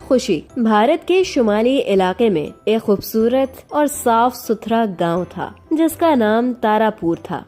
खुशी भारत के शुमाली इलाके में एक खूबसूरत और साफ सुथरा गांव था जिसका नाम तारापुर था।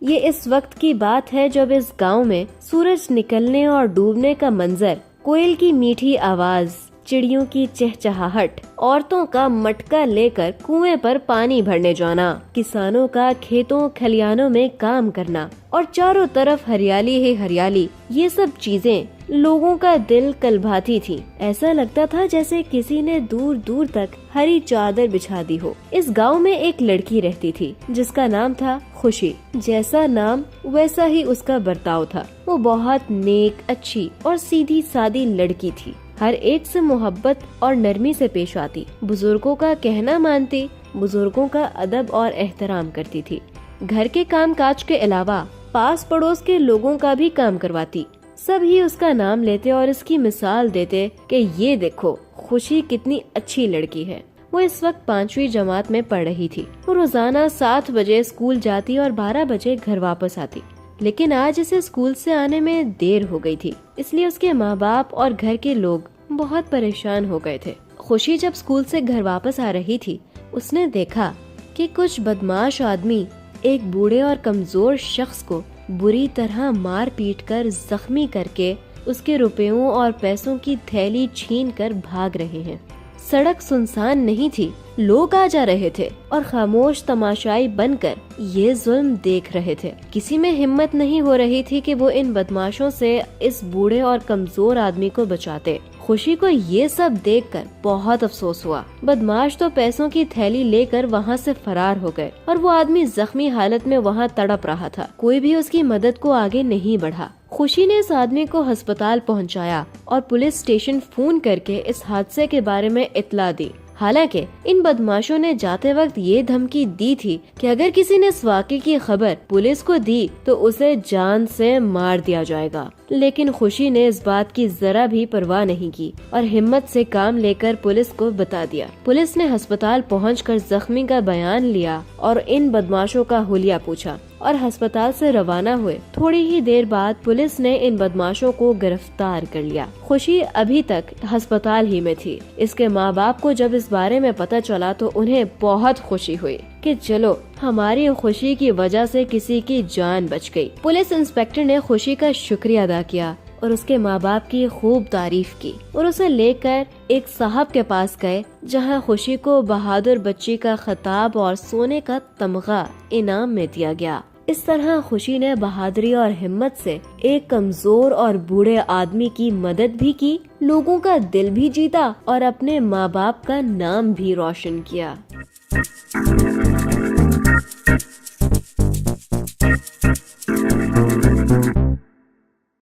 ये इस वक्त की बात है जब इस गांव में सूरज निकलने और डूबने का मंजर, कोयल की मीठी आवाज, चिड़ियों की चहचहाहट, औरतों का मटका लेकर कुएं पर पानी भरने जाना, किसानों का खेतों खलियानों में काम करना और चारों तरफ हरियाली ही हरियाली, ये सब चीजें लोगों का दिल कलभाती थी। ऐसा लगता था जैसे किसी ने दूर दूर तक हरी चादर बिछा दी हो। इस गांव में एक लड़की रहती थी जिसका नाम था खुशी। जैसा नाम वैसा ही उसका बर्ताव था। वो बहुत नेक, अच्छी और सीधी सादी लड़की थी। हर एक से मोहब्बत और नरमी से पेश आती, बुजुर्गों का कहना मानती, बुजुर्गों का अदब और एहतराम करती थी। घर के काम काज के अलावा पास पड़ोस के लोगों का भी काम करवाती। सब ही उसका नाम लेते और इसकी मिसाल देते कि ये देखो खुशी कितनी अच्छी लड़की है। वो इस वक्त 5वीं जमात में पढ़ रही थी। वो रोजाना 7 बजे स्कूल जाती और 12 बजे घर वापस आती। लेकिन आज इसे स्कूल से आने में देर हो गई थी, इसलिए उसके माँ बाप और घर के लोग बहुत परेशान हो गए थे। खुशी जब स्कूल से घर वापस आ रही थी, उसने देखा कि कुछ बदमाश आदमी एक बूढ़े और कमजोर शख्स को बुरी तरह मार पीट कर जख्मी करके उसके रुपयों और पैसों की थैली छीन कर भाग रहे हैं। सड़क सुनसान नहीं थी, लोग आ जा रहे थे और खामोश तमाशाई बनकर ये जुल्म देख रहे थे। किसी में हिम्मत नहीं हो रही थी कि वो इन बदमाशों से इस बूढ़े और कमजोर आदमी को बचाते। खुशी को ये सब देखकर बहुत अफसोस हुआ। बदमाश तो पैसों की थैली लेकर वहाँ से फरार हो गए और वो आदमी जख्मी हालत में वहाँ तड़प रहा था। कोई भी उसकी मदद को आगे नहीं बढ़ा। खुशी ने इस आदमी को अस्पताल पहुँचाया और पुलिस स्टेशन फोन करके इस हादसे के बारे में इत्तला दी। हालांकि इन बदमाशों ने जाते वक्त ये धमकी दी थी कि अगर किसी ने इस वाक़े की खबर पुलिस को दी तो उसे जान से मार दिया जाएगा। लेकिन खुशी ने इस बात की जरा भी परवाह नहीं की और हिम्मत से काम लेकर पुलिस को बता दिया। पुलिस ने अस्पताल पहुंचकर जख्मी का बयान लिया और इन बदमाशों का हुलिया पूछा और अस्पताल से रवाना हुए। थोड़ी ही देर बाद पुलिस ने इन बदमाशों को गिरफ्तार कर लिया। खुशी अभी तक अस्पताल ही में थी। इसके माँ बाप को जब इस बारे में पता चला तो उन्हें बहुत खुशी हुई कि चलो हमारी खुशी की वजह से किसी की जान बच गई। पुलिस इंस्पेक्टर ने खुशी का शुक्रिया अदा किया और उसके माँ बाप की खूब तारीफ की और उसे लेकर एक साहब के पास गए, जहाँ खुशी को बहादुर बच्ची का खिताब और सोने का तमगा इनाम में दिया गया। इस तरह खुशी ने बहादुरी और हिम्मत से एक कमजोर और बूढ़े आदमी की मदद भी की, लोगों का दिल भी जीता और अपने माँ बाप का नाम भी रोशन किया।